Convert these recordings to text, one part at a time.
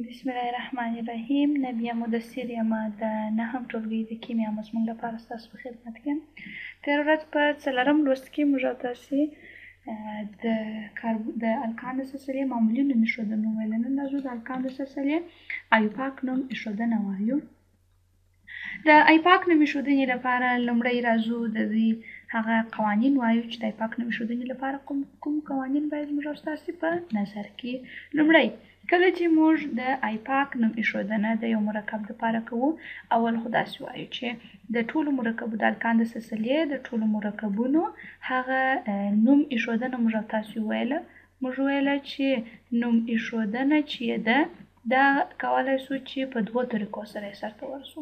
بسم الله الرحمن الرحیم. نبی مدثر یم د نهم ټولګي د کیمیا مضمون لپاره ستاسو په خدمت کې یم. تېره ورځ په څلورم لوست کې موږ او تاسې د القان د سلسلې معمولي نوم ایښودنه وویله. نن راځو د القان د سلسلې ایوپاک نوم ایښودنه وایو. د ایوپاک نوم ایښودنې لپاره لومړی راځو د دوی هغه قوانین وایو چې د ایوپاک نوم ایښودنې لپاره کوم قوانین باید موږ او تاسې په نظر کې. لومړی کله چې موږ د ایوپاک نوم ایښودنه د یو مرکب لپاره کوو، اول خو داسې وایو چې د ټولو مرکبو د القان د سلسلې د ټولو مرکبونو هغه نوم ایښودنه موږ او تاسې وویله. موږ ویله چې نوم ایښودنه چې ده دا کولی سو چې په دوو طریقو سره یې سرته ورسو.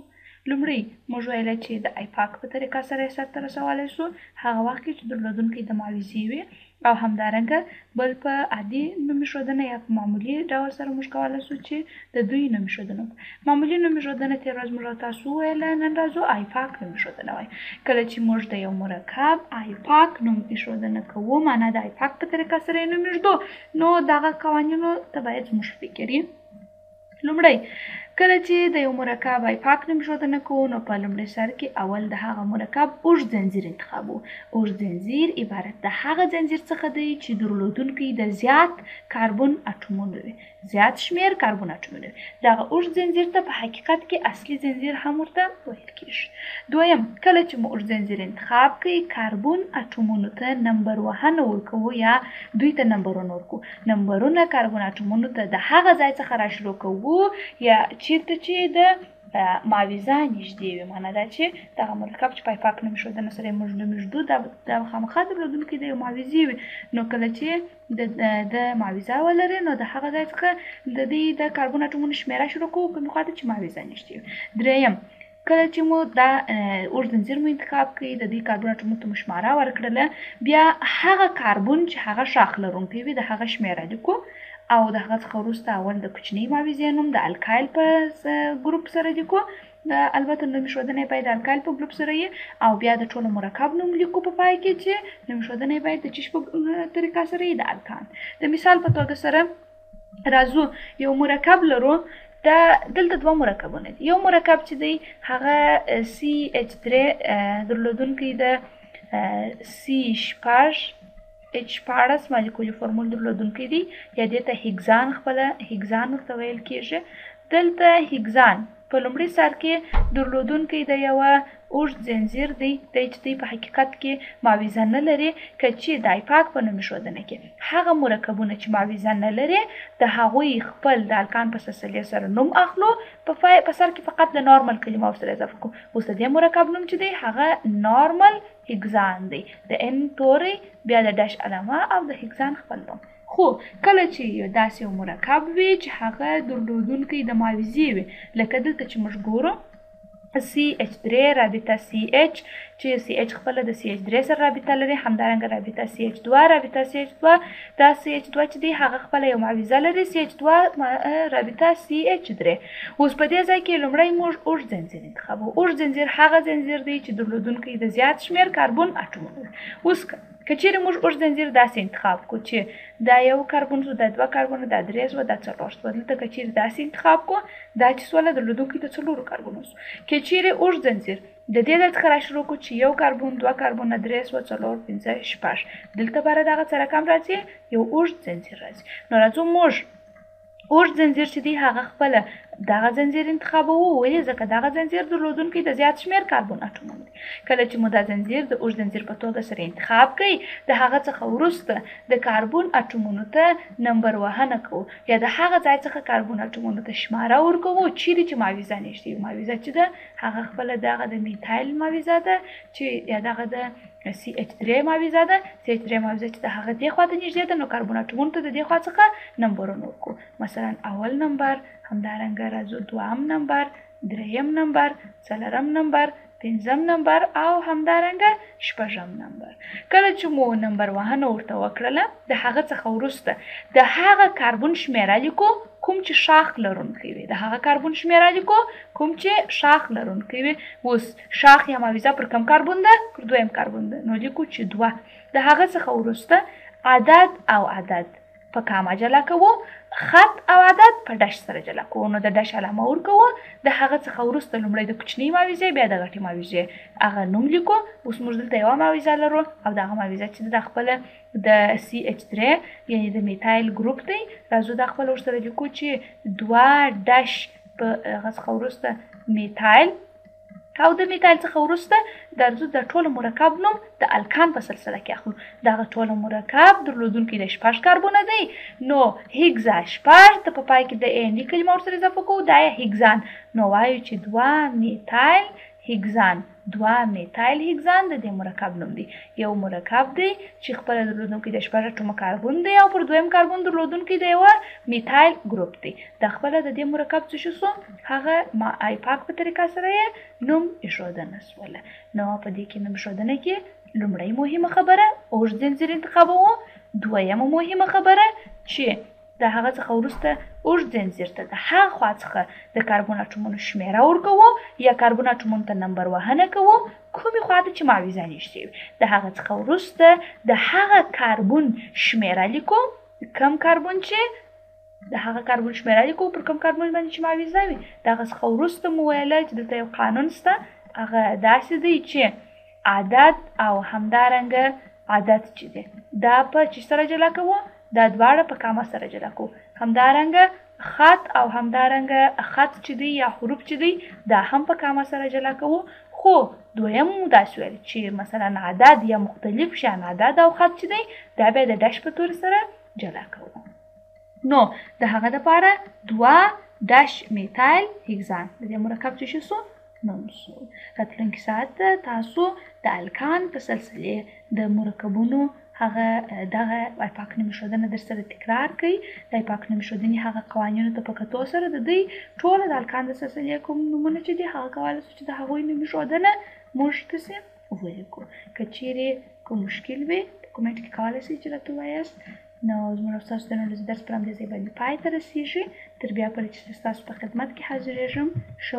لومړی موږ ویله چې د ایوپاک په طریقه سره یې سرته رسولی سو هغه وخت کې چې درلودونکی د ماویزې وي، او همدارنګه بل په عادي نوم ایښودنه یا په معمولي ډول سره موږ کولی سو چې د دوی نوم ایښودنه وکړو. معمولي نوم ایښودنه تېره ورځ موږ او تاسو وویله، نن راځو ایوپاک نوم ایښودنه وایو. کله چې موږ د یو مرکب ایوپاک نوم ایښودنه کوو، معنا د ایوپاک په طریقه سره یې نوم ایږدو، نو دغه قوانینو ته باید زموږ فکر وي. لومړی کله چې د یو مرکب ایوپاک نوم ایښودنه کوو، نو په لومړي سر کې اول د هغه مرکب اوږد ځنځیر انتخابوو. اوږد ځنځیر عبارت د هغه ځنځیر څخه دی چې درلودونکی د زیات کاربن اټومونه وي، زیات شمېر کاربن اټومونه وي. دغه اوږد ځنځیر ته په حقیقت کې اصلي ځنځیر هم ورته ویل کېږي. دویم کله چې مو اوږد ځنځیر انتخاب کړئ، کاربن اټومونو ته نمبر وهنه ورکوو یا دوی ته نمبرونه ورکوو. نمبرونه کاربن اټومونو ته د هغه ځای څخه راشروع کوو یا چیرته چې د ماویزه نږدې وي. معنا دا چې دغه مرکب چې په ایوپاک نوم ایښودنه سره یې موږ نوم ایږدو دا خامخا درلودونکی د یو ماویزې وي. نو کله چې د ماویزه ولري، نو د هغه ځای څخه د دې د کاربن اټومونو شمېره شروع کوو کومې خواته چې ماویزه نږدې وي. دریم کله چې مو دا اوږد ځنځیر مو انتخاب کړئ، د دې کاربن اټومونو ته مو شماره ورکړله، بیا هغه کاربن چې هغه شاخ لرونکی وي د هغه شمېره لیکو، او د هغه څخه وروسته اول د کوچنۍ ماویزې نوم د الکایل په ګروپ سره لیکو. البته نوم ایښودنه یې باید د الکایل په ګروپ سره وي، او بیا د ټولو مرکب نوم لیکو په پای کې چې نوم ایښودنه یې باید د چی په طریقه سره وي، د الکان. د مثال په توګه سره راځو یو مرکب لرو، دلته دوه مرکبونه دي. یو مرکب چې دی هغه CH3 درلودونکی د C14H14 مالیکولي فورمول درلودونکی دی، یا دې ته هیګزان خپله هیګزان ورته ویل کېږي. دلته هیګزان په لومړي سر کې درلودونکی د یوه اوږد ځنځیر دی چې دی په حقیقت کې ماویزه نه لري. که چې د ایوپاک په نوم ایښودنه کې هغه مرکبونه چې ماویزه نه لري د هغوی خپل د القان په سلسلې سره نوم اخلو، په سر کې فقط د نارمل کلمه ورسره اضافه کوو. اوس د دې مرکب نوم چې دی هغه نارمل هیګزان دی، د ان توری بیا د ډش علامه او د هیګزان خپل نوم. خو کله چې یو داسې یو مرکب وي چې هغه درلودونکی د ماویزې وي، لکه دلته چې موږ ګورو CH3 رابطه CH چې CH خپله د CH3 سره رابطه لري، همدارنګه رابطه CH2 رابطه CH2 دا CH2 چې دی هغه خپله یو ماویزه لري، CH2 رابطه CH3. اوس په دې ځای کې لومړی موږ اوږد ځنځیر انتخابوو. اوږد ځنځیر هغه ځنځیر دی چې درلودونکی د زیات شمېر کاربن اټومونه لري. اوس که چیرې موږ اوږد ځنځیر داسې انتخاب کړو چې دا یو کاربن شو، دا دوه کاربنه، دا درې شوه، دا څلور شوه، دلته که چیرې داسې انتخاب کړو دا چې سوله درلودونکی د څلورو کاربنو شو. که چیرې اوږد ځنځیر د دې ځای څخه راشروع کړو چې یو کاربن، دوه کاربنه، درې شوه، څلور، پنځه، شپږ، دلته باره دغه څه رقم راځي، یو اوږد ځنځیر راځي. نو راځو موږ اوږد ځنځیر چې دی هغه خپله دغه ځنځیر انتخابوو، ولې ځکه دغه ځنځیر درلودونکی د زیات شمېر کاربن اټومونه دي. کله چې مو دا ځنځیر د اوږد ځنځیر په توګه سره انتخاب کړئ، د هغه څخه وروسته د کاربن اټومونو ته نمبر وهنه کوو، یا د هغه ځای څخه کاربن اټومونو ته شماره ورکوو چیرې چې ماویزه نږدې وي. ماویزه چې ده هغه خپله دغه د میتایل ماویزه ده، چې یا دغه د CH3 ماویزه ده. CH3 ماویزه چې د هغه دې خوا ته نږدې ده، نو کاربن اټومونو ته د دې خوا څخه نمبرونه ورکوو. مثلا اول نمبر، همدارنګه راځو دوهم نمبر، دریم نمبر، څلورم نمبر، پنځم نمبر او همدارنګه شپږم نمبر. کله چې مو نمبر وهنه ورته وکړله، د هغه څخه وروسته د هغه کاربن شمېره لیکو کوم چې شاخ لرونکی وي، د هغه کاربن شمېره لیکو کوم چې شاخ لرونکی وي. اوس شاخ یا ماویزه پر کوم کاربن ده؟ پر دویم کاربن ده، نو لیکو چې دوه. د هغه څخه وروسته عدد او عدد په کاما جلا کوو، خط او عدد په ډش سره جلا کوو. نو د ډش علامه ورکوو، د هغه څخه وروسته لومړی د کوچنۍ ماویزې بیا د غټې ماویزې هغه نوم لیکو. اوس موږ دلته یوه ماویزه لرو او دغه ماویزه چې د خپله د CH3 یعنې د میتایل ګروپ دی. راځو دا خپله ورسره لیکو چې 2 ډش په هغه څخه وروسته میتایل او د میتایل څخه وروسته درځو د ټولو مرکب نوم د الکان په سلسله کې اخلو. دغه ټولو مرکب درلودونکي د 6 کاربونه دی. نو هیګزا 6 ته په پای کې د AND کلمه ورسره اضافه کوو، دا یې هیګزان. نو وایو چې 2 میتایل هیګزان. 2 میتایل هیګزان د دې مرکب نوم دی. یو مرکب دی چې خپله درلودونکی د 6 اټومه کاربن دی او پر دویم کاربن درلودونکی د یوه میتایل ګروپ دی. د خپله د دې مرکب څه شو سو، هغه آیپاک په طریقه سره یې نوم ایښودنه سوله. نو په دې کې نوم ایښودنه کې لومړی مهمه خبره اوږد ځنځیر انتخابوو، دویمه مهمه خبره چې د هغه څخه وروسته اوږد ځنځیر ته د هغه خوا څخه د کاربن اټومونو شمېره ورکوو یا کاربن اټومونو ته نمبر وهنه کوو کومې خوا ته چې ماویزه نږدې وي. د هغه څخه وروسته د هغه کاربن شمېره لیکو، کم کاربن چې د هغه کاربن شمېره لیکو پر کوم کاربن باندې چې ماویزه وي. د هغه څخه وروسته مو ویله چې دلته یو قانون شته، هغه داسې دی چې عدد او همدارنګه عدد چې دی دا په چې سره جلا کوو، دا دواړه په کاما سره جلا کوو. همدارنګه خط او همدارنګه خط چې دی یا حروف چې دی دا هم په کاما سره جلا کوو. خو دویم مو داسې ویل چې مثلا عدد یا مختلف شیان عدد او خط چې دی دا بیا د ډش په تورې سره جلا کوو. نو د هغه دپاره 2 ډش میتایل هیګزان د دې مرکب چې شو نوم سو. راتلونکي ساعت تاسو د الکان په سلسلې د مرکبونو هغه دغه آیپاک نوم ایښودنه در سره تکرار کوي. د آیپاک نوم ایښودنې هغه قوانینو ته په کتو سره د دوی ټوله د الکان د سلسلې کوم نومونه چې دي هغه کولی شو چې د هغوی نوم ایښودنه موږ داسې ولیکو. که چیرې کوم مشکل وي په کومنټ کې کولی شئ چې راته ووایاست. نو زموږ او ستاسو د نن ورځې درس په همدې ځای باندې پای ته رسېږي. تر بیا پورې چې ستاسو په خدمت کې حاضرېږم. ښه